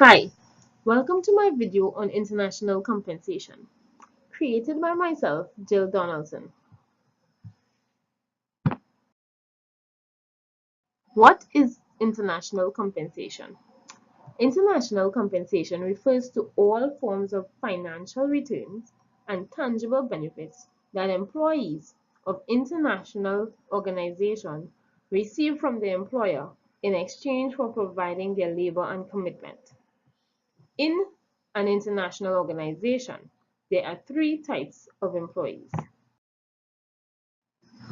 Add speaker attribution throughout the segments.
Speaker 1: Hi, welcome to my video on international compensation, created by myself, Jill Donaldson. What is international compensation? International compensation refers to all forms of financial returns and tangible benefits that employees of international organizations receive from their employer in exchange for providing their labor and commitment. In an international organization, there are three types of employees.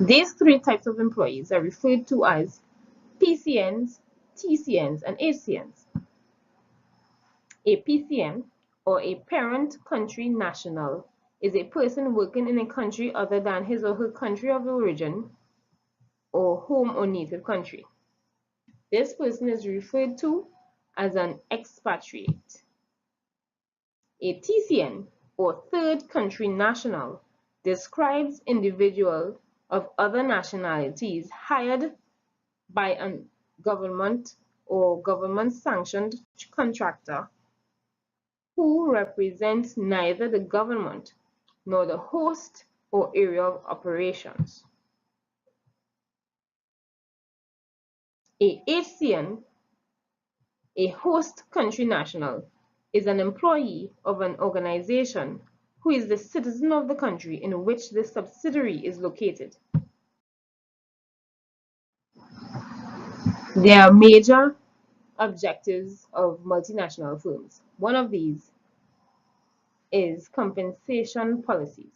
Speaker 1: These three types of employees are referred to as PCNs, TCNs, and HCNs. A PCN, or a parent country national, is a person working in a country other than his or her country of origin or home or native country. This person is referred to as an expatriate. A TCN, or third country national, describes individuals of other nationalities hired by a government or government-sanctioned contractor who represents neither the government nor the host or area of operations. A HCN, a host country national, is an employee of an organization who is the citizen of the country in which the subsidiary is located. There are major objectives of multinational firms. One of these is compensation policies.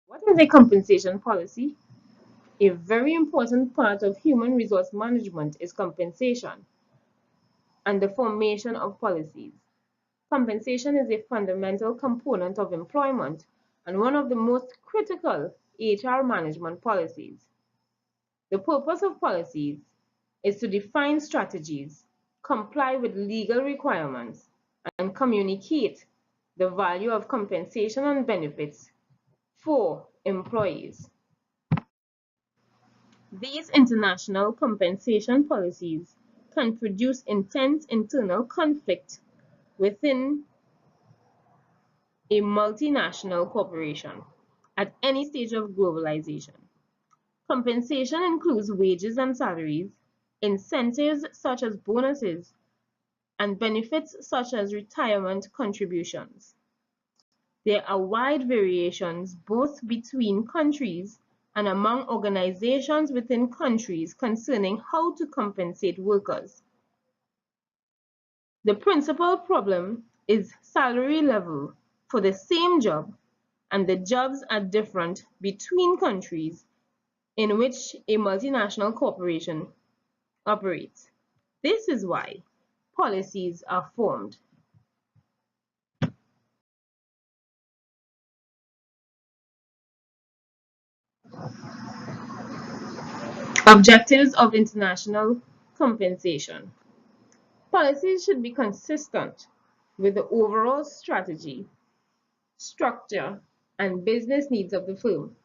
Speaker 1: What is a compensation policy? A very important part of human resource management is compensation and the formation of policies. Compensation is a fundamental component of employment and one of the most critical HR management policies. The purpose of policies is to define strategies, comply with legal requirements, and communicate the value of compensation and benefits for employees. These international compensation policies can produce intense internal conflict within a multinational corporation at any stage of globalization. Compensation includes wages and salaries, incentives such as bonuses, and benefits such as retirement contributions. There are wide variations both between countries and among organizations within countries concerning how to compensate workers. The principal problem is salary level for the same job, and the jobs are different between countries in which a multinational corporation operates. This is why policies are formed. Objectives of international compensation. Policies should be consistent with the overall strategy, structure, and business needs of the firm.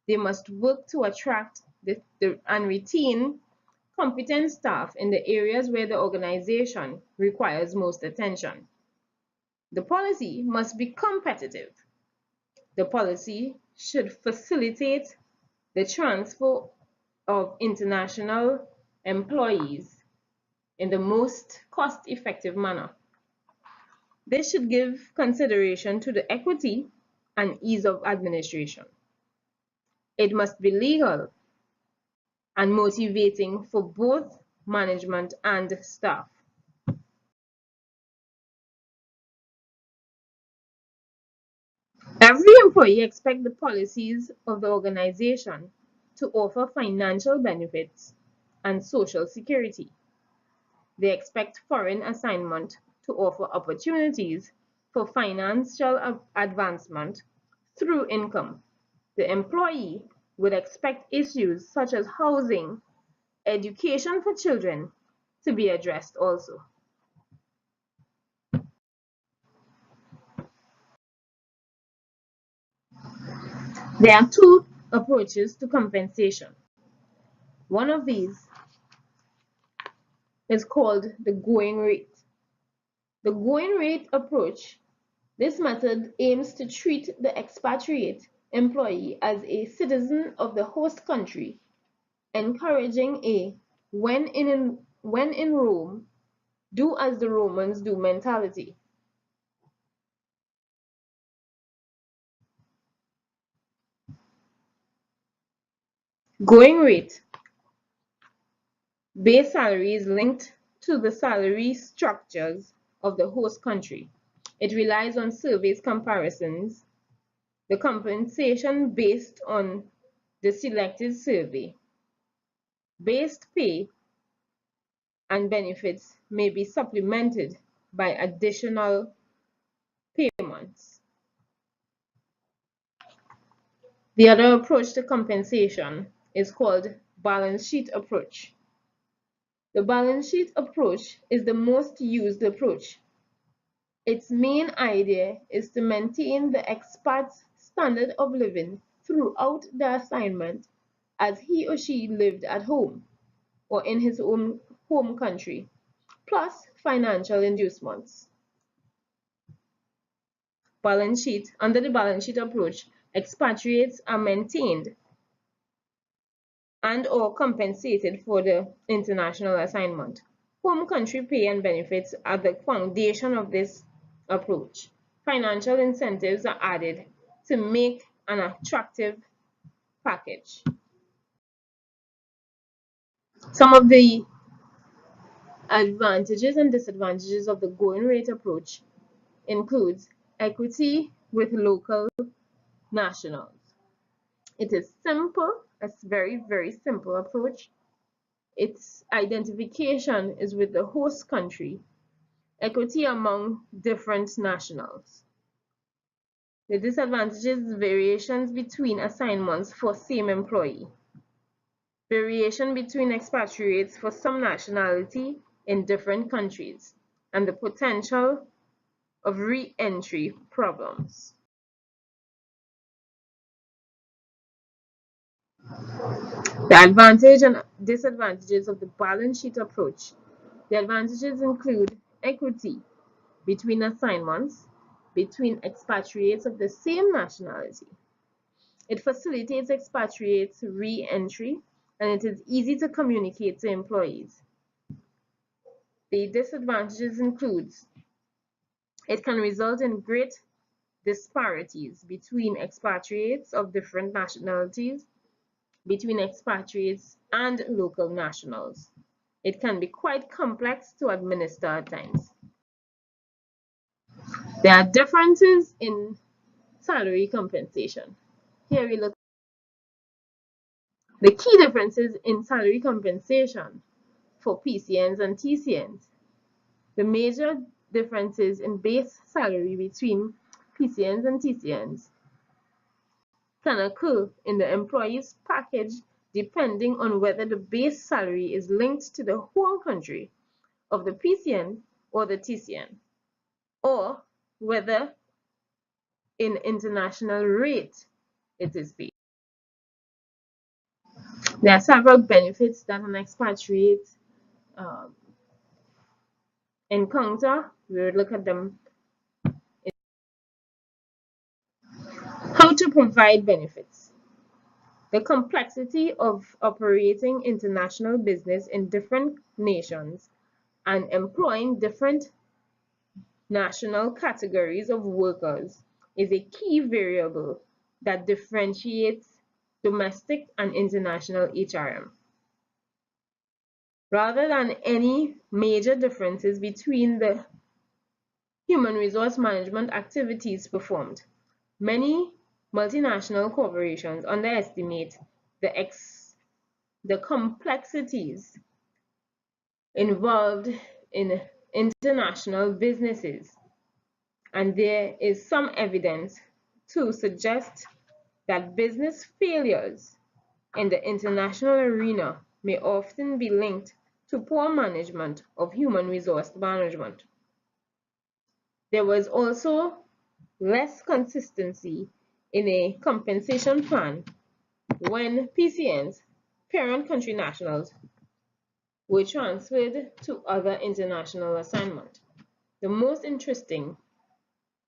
Speaker 1: They must work to attract and retain competent staff in the areas where the organization requires most attention. The policy must be competitive. The policy should facilitate the transfer of international employees in the most cost-effective manner. This should give consideration to the equity and ease of administration. It must be legal and motivating for both management and staff. Every employee expects the policies of the organization to offer financial benefits and social security. They expect foreign assignment to offer opportunities for financial advancement through income. The employee would expect issues such as housing, education for children to be addressed also. There are two approaches to compensation. One of these is called the going rate. The going rate approach, this method aims to treat the expatriate employee as a citizen of the host country, encouraging a when in Rome, do as the Romans do mentality. Going rate. Base salary is linked to the salary structures of the host country. It relies on surveys comparisons, the compensation based on the selected survey. Based pay and benefits may be supplemented by additional payments. The other approach to compensation is called balance sheet approach. The balance sheet approach is the most used approach. Its main idea is to maintain the expat's standard of living throughout the assignment as he or she lived at home or in his own home country, plus financial inducements. Balance sheet. Under the balance sheet approach, expatriates are maintained and or compensated for the international assignment. Home country pay and benefits are the foundation of this approach. Financial incentives are added to make an attractive package. Some of the advantages and disadvantages of the going rate approach includes equity with local nationals. It is simple, it's very simple approach. Its identification is with the host country, equity among different nationals. The disadvantages, variations between assignments for same employee, variation between expatriates for some nationality in different countries, and the potential of re-entry problems. The advantage and disadvantages of the balance sheet approach. The advantages include equity between assignments, between expatriates of the same nationality. It facilitates expatriates re-entry, and it is easy to communicate to employees. The disadvantages include it can result in great disparities between expatriates of different nationalities, between expatriates and local nationals. It can be quite complex to administer at times. There are differences in salary compensation. Here we look at the key differences in salary compensation for PCNs and TCNs. The major differences in base salary between PCNs and TCNs can occur in the employee's package depending on whether the base salary is linked to the home country of the PCN or the TCN, or whether in international rate it is paid. There are several benefits that an expatriate um, encounter. We will look at them. How to provide benefits. The complexity of operating international business in different nations and employing different national categories of workers is a key variable that differentiates domestic and international HRM. Rather than any major differences between the human resource management activities performed, many multinational corporations underestimate the complexities involved in international businesses, and there is some evidence to suggest that business failures in the international arena may often be linked to poor management of human resource management. There was also less consistency in a compensation plan when PCNs, parent country nationals, were transferred to other international assignment. The most interesting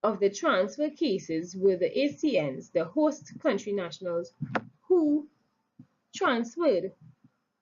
Speaker 1: of the transfer cases were the ACNs, the host country nationals, who transferred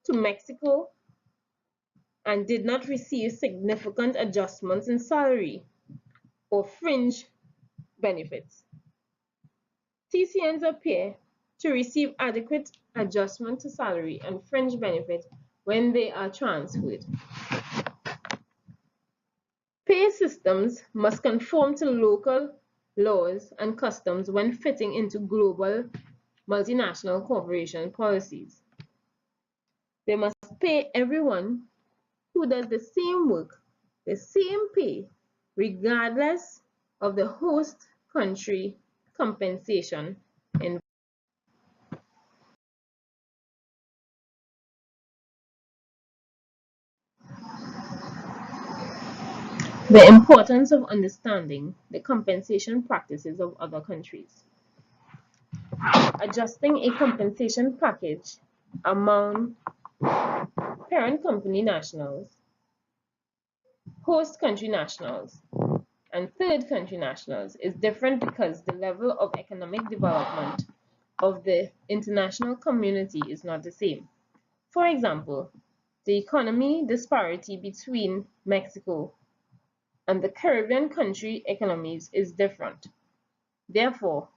Speaker 1: to Mexico and did not receive significant adjustments in salary or fringe benefits. TCNs appear to receive adequate adjustment to salary and fringe benefits when they are transferred. Pay systems must conform to local laws and customs when fitting into global multinational corporation policies. They must pay everyone who does the same work the same pay, regardless of the host country compensation environment. The importance of understanding the compensation practices of other countries. Adjusting a compensation package among parent company nationals, host country nationals, and third country nationals is different because the level of economic development of the international community is not the same. For example, the economy disparity between Mexico and the Caribbean country economies is different. Therefore,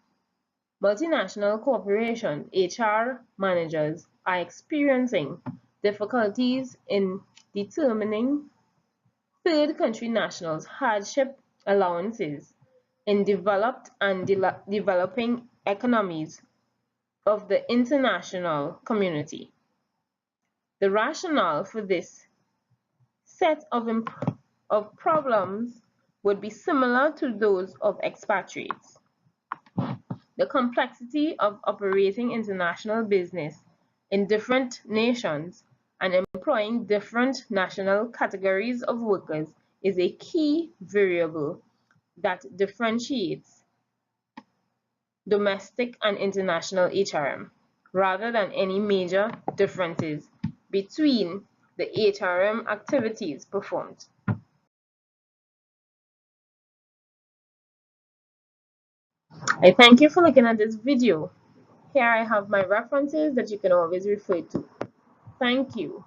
Speaker 1: multinational corporation HR managers are experiencing difficulties in determining third country nationals' hardship allowances in developed and developing economies of the international community. The rationale for this set of problems would be similar to those of expatriates. The complexity of operating international business in different nations and employing different national categories of workers is a key variable that differentiates domestic and international HRM, rather than any major differences between the HRM activities performed. I thank you for looking at this video. Here I have my references that you can always refer to. Thank you.